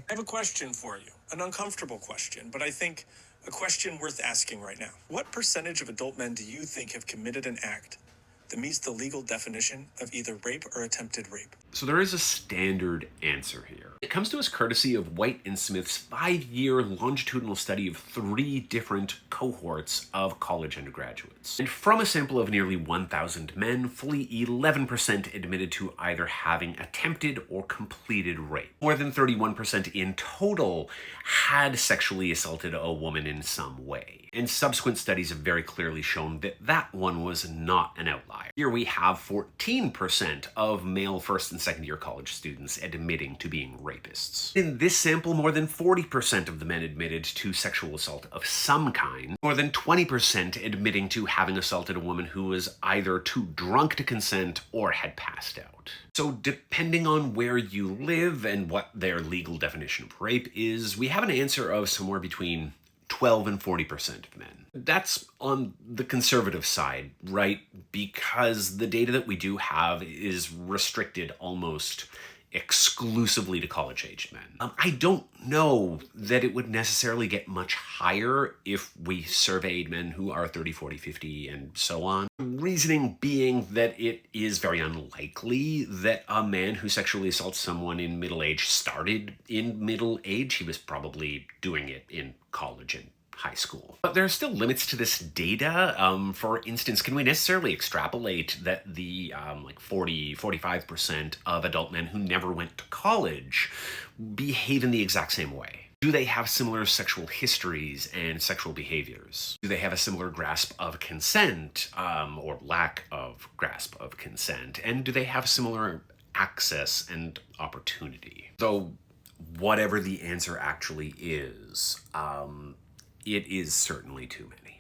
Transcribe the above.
I have a question for you, an uncomfortable question, but I think a question worth asking right now. What percentage of adult men do you think have committed an act that meets the legal definition of either rape or attempted rape? So there is a standard answer here. It comes to us courtesy of White and Smith's 5-year longitudinal study of 3 different cohorts of college undergraduates. And from a sample of nearly 1,000 men, fully 11% admitted to either having attempted or completed rape. More than 31% in total had sexually assaulted a woman in some way. And subsequent studies have very clearly shown that that one was not an outlier. Here we have 14% of male first and second year college students admitting to being rapists. In this sample, more than 40% of the men admitted to sexual assault of some kind, more than 20% admitting to having assaulted a woman who was either too drunk to consent or had passed out. So depending on where you live and what their legal definition of rape is, we have an answer of somewhere between 12 and 40% of men. That's on the conservative side, right? Because the data that we do have is restricted almost exclusively to college-aged men. I don't know that it would necessarily get much higher if we surveyed men who are 30, 40, 50, and so on. Reasoning being that it is very unlikely that a man who sexually assaults someone in middle age started in middle age. He was probably doing it in college and high school. But there are still limits to this data. For instance, can we necessarily extrapolate that the 45% of adult men who never went to college behave in the exact same way? Do they have similar sexual histories and sexual behaviors? Do they have a similar grasp of consent, or lack of grasp of consent? And do they have similar access and opportunity? So whatever the answer actually is, it is certainly too many.